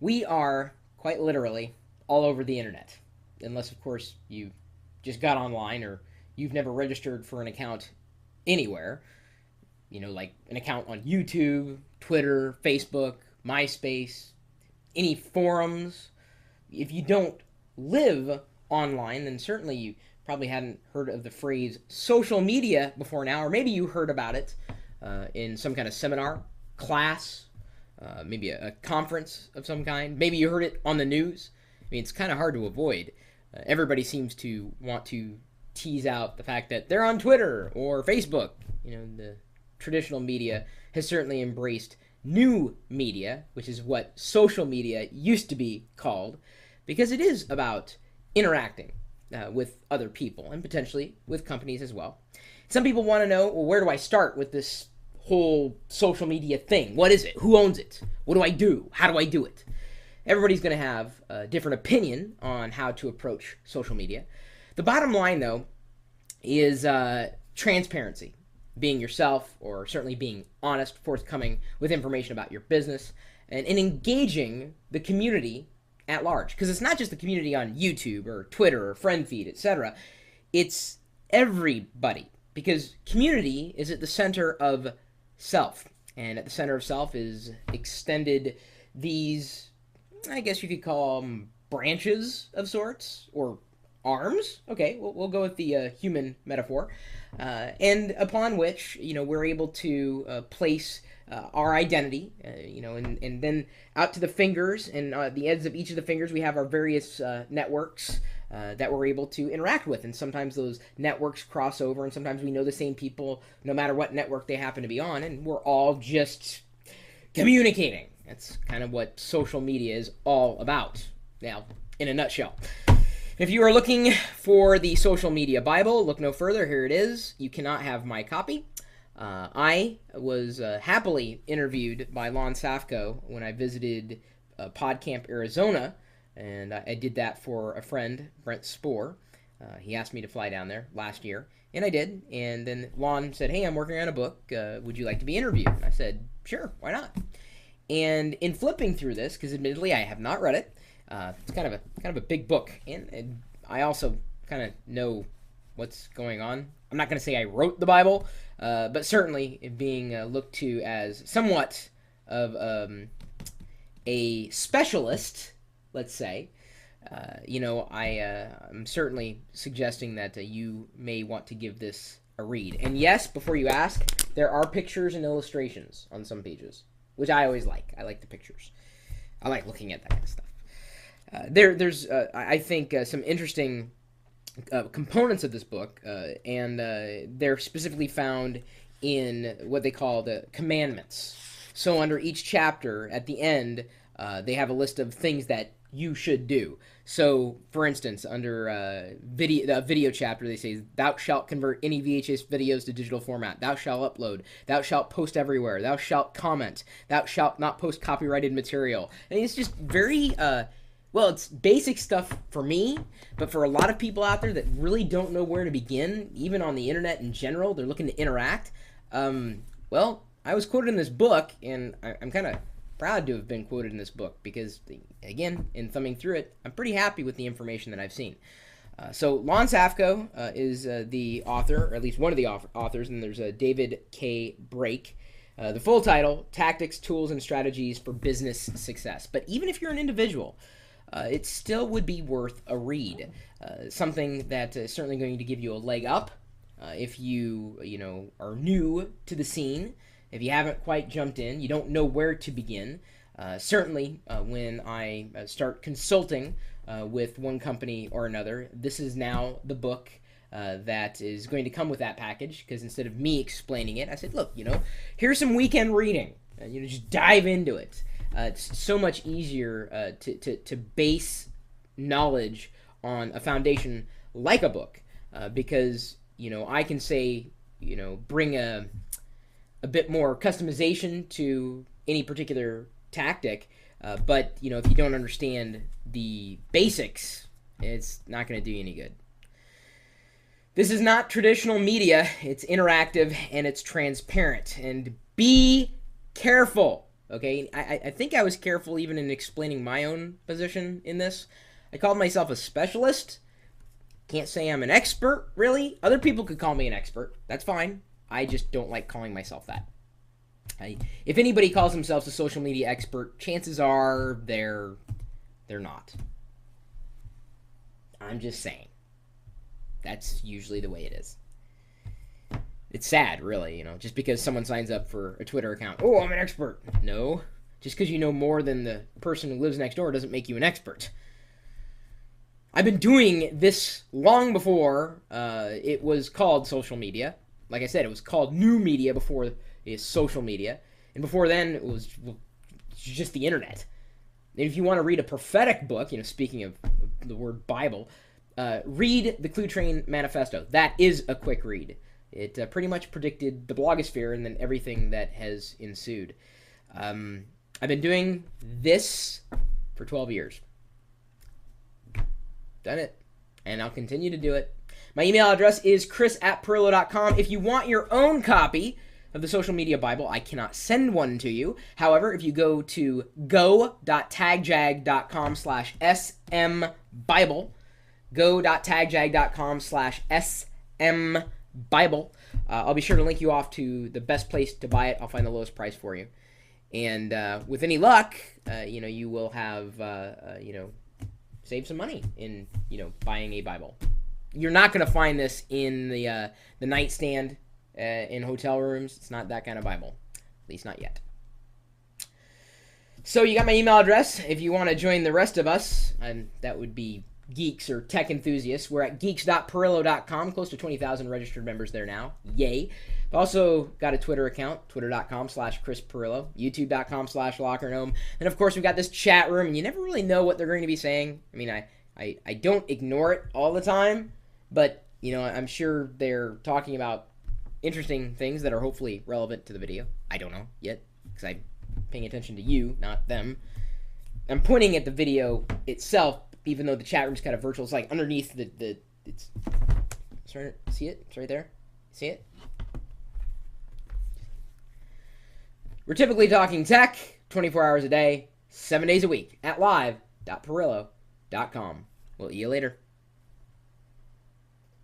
We are quite literally all over the internet, unless, of course, you just got online or you've never registered for an account anywhere. Like an account on YouTube, Twitter, Facebook, MySpace, any forums. If you don't live online, then certainly you probably hadn't heard of the phrase social media before now, or maybe you heard about it in some kind of seminar, class, maybe a conference of some kind. Maybe you heard it on the news. I mean, it's kind of hard to avoid. Everybody seems to want to tease out the fact that they're on Twitter or Facebook. The traditional media has certainly embraced new media, which is what social media used to be called, because it is about interacting with other people and potentially with companies as well. Some people want to know, well, where do I start with this whole social media thing? What is it? Who owns it? What do I do? How do I do it? Everybody's going to have a different opinion on how to approach social media. The bottom line, though, is transparency. Being yourself, or certainly being honest, forthcoming with information about your business, and engaging the community at large. Because it's not just the community on YouTube or Twitter or friend feed, etc. It's everybody. Because community is at the center of self. And at the center of self is extended these, I guess you could call them branches of sorts, or arms. Okay, we'll go with the human metaphor. And upon which, we're able to place our identity, and then out to the fingers, and the ends of each of the fingers, we have our various networks that we're able to interact with. And sometimes those networks cross over, and sometimes we know the same people no matter what network they happen to be on, and we're all just communicating. That's kind of what social media is all about. Now, in a nutshell. If you are looking for the Social Media Bible, look no further. Here it is. You cannot have my copy. I was happily interviewed by Lon Safko when I visited PodCamp, Arizona, and I did that for a friend, Brent Spohr. He asked me to fly down there last year, and I did. And then Lon said, "Hey, I'm working on a book. Would you like to be interviewed?" And I said, "Sure, why not?" And in flipping through this, because admittedly I have not read it, it's kind of a big book, and I also kind of know what's going on. I'm not going to say I wrote the Bible, but certainly being looked to as somewhat of a specialist, let's say. I'm certainly suggesting that you may want to give this a read. And yes, before you ask, there are pictures and illustrations on some pages, which I always like. I like the pictures. I like looking at that kind of stuff. There's I think, some interesting components of this book, and they're specifically found in what they call the commandments. So under each chapter, at the end, they have a list of things that you should do. So, for instance, under the video chapter, they say, "Thou shalt convert any VHS videos to digital format. Thou shalt upload. Thou shalt post everywhere. Thou shalt comment. Thou shalt not post copyrighted material." And it's just very well, it's basic stuff for me, but for a lot of people out there that really don't know where to begin, even on the internet in general, they're looking to interact. Well, I was quoted in this book, and I'm kind of proud to have been quoted in this book because, again, in thumbing through it, I'm pretty happy with the information that I've seen. So Lon Safko is the author, or at least one of the authors, and there's David K. Brake. The full title, Tactics, Tools, and Strategies for Business Success. But even if you're an individual, it still would be worth a read. Something that is certainly going to give you a leg up if you are new to the scene. If you haven't quite jumped in, you don't know where to begin. Certainly, when I start consulting with one company or another, this is now the book that is going to come with that package. Because instead of me explaining it, I said, look, here's some weekend reading. Just dive into it. It's so much easier to base knowledge on a foundation like a book, because I can say bring a bit more customization to any particular tactic, but if you don't understand the basics, it's not going to do you any good. This is not traditional media. It's interactive and it's transparent. And be careful, okay? I think I was careful even in explaining my own position in this. I called myself a specialist. Can't say I'm an expert, really. Other people could call me an expert. That's fine. I just don't like calling myself that. If anybody calls themselves a social media expert, chances are they're not. I'm just saying. That's usually the way it is. It's sad, really, just because someone signs up for a Twitter account. Oh, I'm an expert. No. Just because you know more than the person who lives next door doesn't make you an expert. I've been doing this long before it was called social media. Like I said, it was called new media before it's social media. And before then, it was just the internet. And if you want to read a prophetic book, speaking of the word Bible, read the Clue Train Manifesto. That is a quick read. It pretty much predicted the blogosphere and then everything that has ensued. I've been doing this for 12 years. Done it. And I'll continue to do it. My email address is chris@pirillo.com. If you want your own copy of the Social Media Bible, I cannot send one to you. However, if you go to go.tagjag.com/smbible, go.tagjag.com/smbible, I'll be sure to link you off to the best place to buy it. I'll find the lowest price for you. And with any luck, you will have, save some money in, buying a Bible. You're not going to find this in the nightstand in hotel rooms. It's not that kind of Bible. At least not yet. So you got my email address. If you want to join the rest of us, and that would be geeks or tech enthusiasts, we're at geeks.pirillo.com. Close to 20,000 registered members there now. Yay. I've also got a Twitter account, twitter.com/Chris Pirillo, youtube.com/LockerGnome. And of course, we've got this chat room, and you never really know what they're going to be saying. I mean, I don't ignore it all the time, but, I'm sure they're talking about interesting things that are hopefully relevant to the video. I don't know yet, because I'm paying attention to you, not them. I'm pointing at the video itself, even though the chat room's kind of virtual. It's like underneath it's right, see it? It's right there. See it? We're typically talking tech 24 hours a day, 7 days a week at live.pirillo.com. We'll see you later.